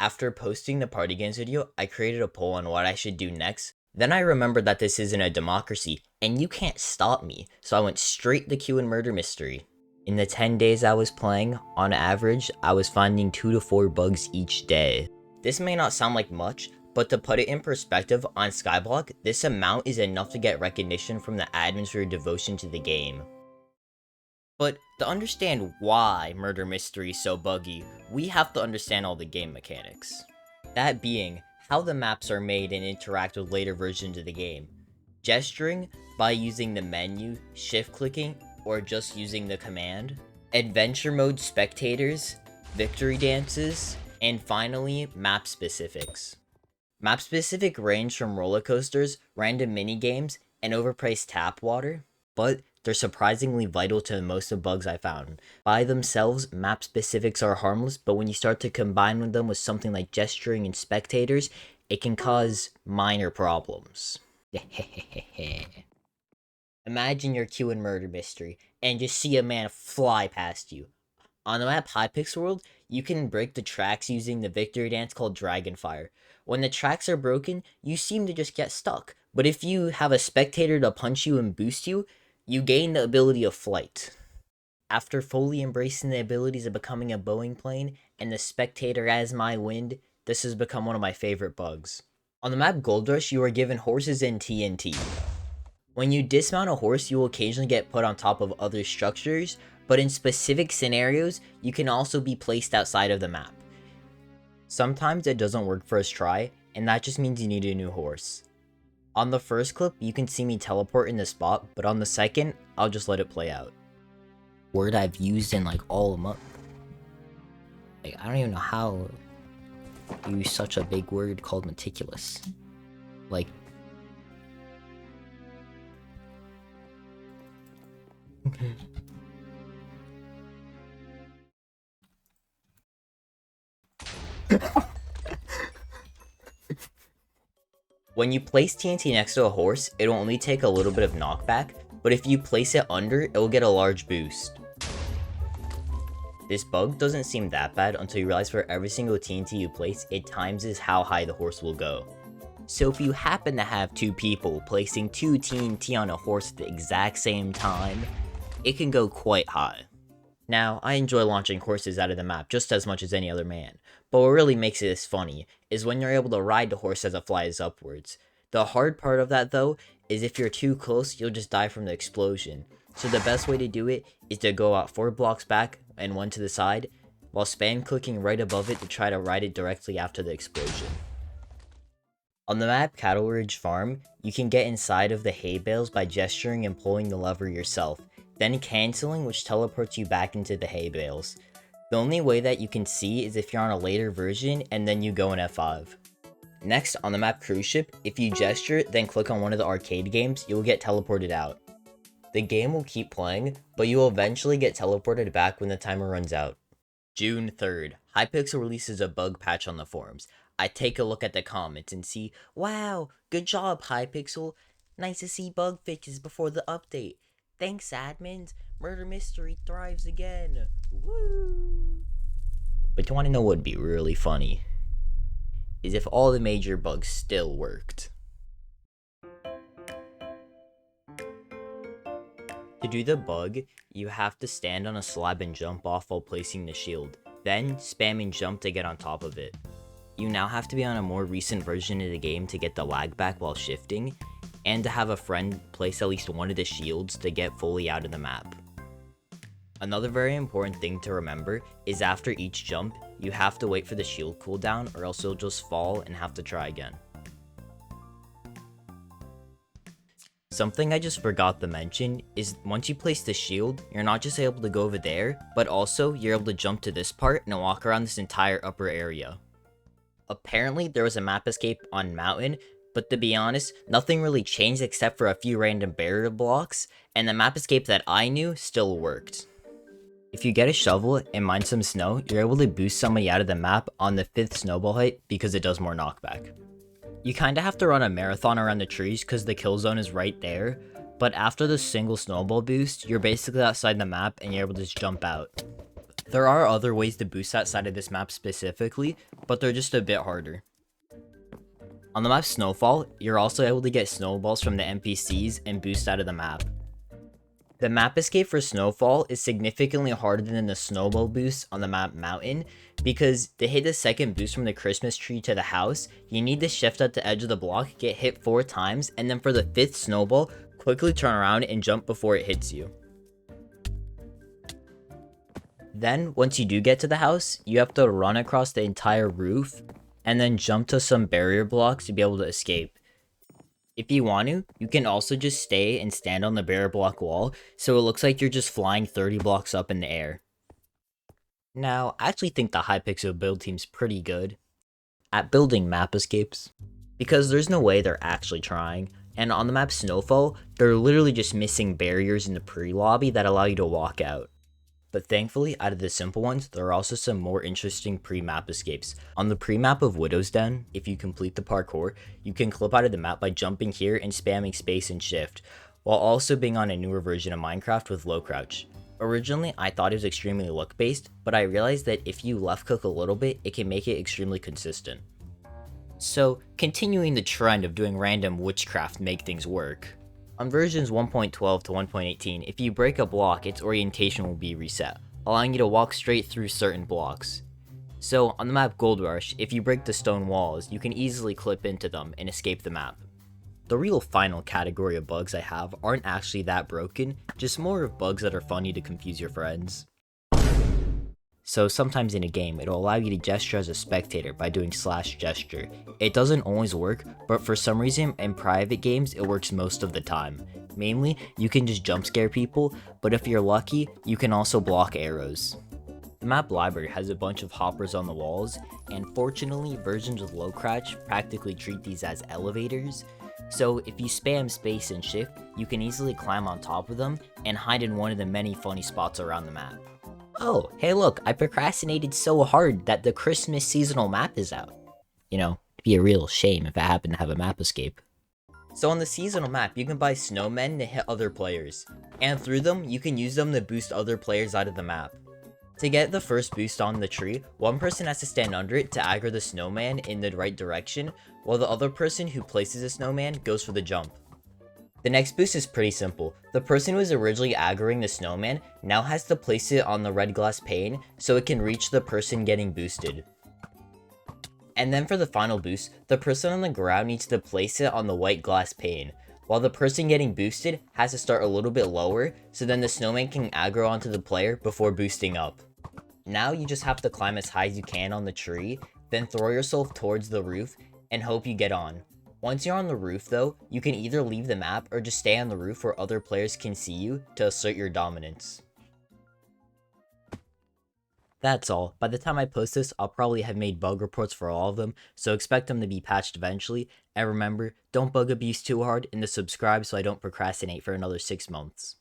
After posting the party games video, I created a poll on what I should do next. Then I remembered that this isn't a democracy, and you can't stop me, so I went straight to Q and murder mystery. In the 10 days I was playing, on average, I was finding 2 to 4 bugs each day. This may not sound like much, but to put it in perspective, on Skyblock, this amount is enough to get recognition from the admins for your devotion to the game. But to understand why Murder Mystery is so buggy, we have to understand all the game mechanics. That being, how the maps are made and interact with later versions of the game. Gesturing by using the menu, shift clicking, or just using the command. Adventure mode spectators, victory dances, and finally, map specifics. Map specific range from roller coasters, random minigames, and overpriced tap water, but they're surprisingly vital to most of the bugs I found. By themselves, map specifics are harmless, but when you start to combine them with something like gesturing and spectators, it can cause minor problems. Imagine you're queuing murder mystery, and you see a man fly past you. On the map Hypixel World, you can break the tracks using the victory dance called Dragonfire. When the tracks are broken, you seem to just get stuck, but if you have a spectator to punch you and boost you, you gain the ability of flight. After fully embracing the abilities of becoming a Boeing plane and the spectator as my wind, this has become one of my favorite bugs. On the map Gold Rush, you are given horses and TNT. When you dismount a horse, you will occasionally get put on top of other structures, but in specific scenarios, you can also be placed outside of the map. Sometimes it doesn't work first try, and that just means you need a new horse. On the first clip, you can see me teleport in the spot, but on the second, I'll just let it play out. Word I've used in like all month. Like, I don't even know how you use such a big word called meticulous. Like, when you place TNT next to a horse, it'll only take a little bit of knockback, but if you place it under, it will get a large boost. This bug doesn't seem that bad until you realize for every single TNT you place, it times how high the horse will go. So if you happen to have 2 people placing 2 TNT on a horse at the exact same time, it can go quite high. Now, I enjoy launching horses out of the map just as much as any other man, but what really makes this funny is when you're able to ride the horse as it flies upwards. The hard part of that though, is if you're too close, you'll just die from the explosion. So the best way to do it is to go out 4 blocks back and 1 to the side, while spam clicking right above it to try to ride it directly after the explosion. On the map Cattle Ridge Farm, you can get inside of the hay bales by gesturing and pulling the lever yourself, then canceling, which teleports you back into the hay bales. The only way that you can see is if you're on a later version and then you go in F5. Next, on the map Cruise Ship, if you gesture, then click on one of the arcade games, you will get teleported out. The game will keep playing, but you will eventually get teleported back when the timer runs out. June 3rd, Hypixel releases a bug patch on the forums. I take a look at the comments and see, wow, good job Hypixel, nice to see bug fixes before the update. Thanks admins, Murder Mystery thrives again, woo! But you want to know what would be really funny? Is if all the major bugs still worked. To do the bug, you have to stand on a slab and jump off while placing the shield, then spam and jump to get on top of it. You now have to be on a more recent version of the game to get the lag back while shifting, and to have a friend place at least one of the shields to get fully out of the map. Another very important thing to remember is after each jump, you have to wait for the shield cooldown or else you'll just fall and have to try again. Something I just forgot to mention is once you place the shield, you're not just able to go over there, but also you're able to jump to this part and walk around this entire upper area. Apparently there was a map escape on Mountain, but to be honest, nothing really changed except for a few random barrier blocks, and the map escape that I knew still worked. If you get a shovel and mine some snow, you're able to boost somebody out of the map on the 5th snowball height because it does more knockback. You kinda have to run a marathon around the trees because the kill zone is right there, but after the single snowball boost, you're basically outside the map and you're able to just jump out. There are other ways to boost that side of this map specifically, but they're just a bit harder. On the map Snowfall, you're also able to get snowballs from the NPCs and boost out of the map. The map escape for Snowfall is significantly harder than the snowball boost on the map Mountain, because to hit the second boost from the Christmas tree to the house, you need to shift at the edge of the block, get hit 4 times, and then for the 5th snowball, quickly turn around and jump before it hits you. Then, once you do get to the house, you have to run across the entire roof, and then jump to some barrier blocks to be able to escape. If you want to, you can also just stay and stand on the barrier block wall, so it looks like you're just flying 30 blocks up in the air. Now, I actually think the Hypixel build team's pretty good at building map escapes, because there's no way they're actually trying, and on the map Snowfall, they're literally just missing barriers in the pre-lobby that allow you to walk out. But thankfully, out of the simple ones, there are also some more interesting pre-map escapes. On the pre-map of Widow's Den, if you complete the parkour, you can clip out of the map by jumping here and spamming space and shift, while also being on a newer version of Minecraft with low crouch. Originally, I thought it was extremely luck-based, but I realized that if you left click a little bit, it can make it extremely consistent. So, continuing the trend of doing random witchcraft to make things work. On versions 1.12 to 1.18, if you break a block, its orientation will be reset, allowing you to walk straight through certain blocks. So, on the map Gold Rush, if you break the stone walls, you can easily clip into them and escape the map. The real final category of bugs I have aren't actually that broken, just more of bugs that are funny to confuse your friends. So sometimes in a game, it'll allow you to gesture as a spectator by doing /gesture. It doesn't always work, but for some reason in private games, it works most of the time. Mainly, you can just jump scare people, but if you're lucky, you can also block arrows. The map library has a bunch of hoppers on the walls, and fortunately, versions with low crouch practically treat these as elevators. So if you spam space and shift, you can easily climb on top of them and hide in one of the many funny spots around the map. Oh, hey look, I procrastinated so hard that the Christmas seasonal map is out. You know, it'd be a real shame if I happened to have a map escape. So on the seasonal map, you can buy snowmen to hit other players, and through them, you can use them to boost other players out of the map. To get the first boost on the tree, one person has to stand under it to aggro the snowman in the right direction, while the other person who places a snowman goes for the jump. The next boost is pretty simple. The person who was originally aggroing the snowman now has to place it on the red glass pane so it can reach the person getting boosted. And then for the final boost, the person on the ground needs to place it on the white glass pane, while the person getting boosted has to start a little bit lower so then the snowman can aggro onto the player before boosting up. Now you just have to climb as high as you can on the tree, then throw yourself towards the roof and hope you get on. Once you're on the roof though, you can either leave the map or just stay on the roof where other players can see you to assert your dominance. That's all. By the time I post this, I'll probably have made bug reports for all of them, so expect them to be patched eventually, and remember, don't bug abuse too hard and to subscribe so I don't procrastinate for another 6 months.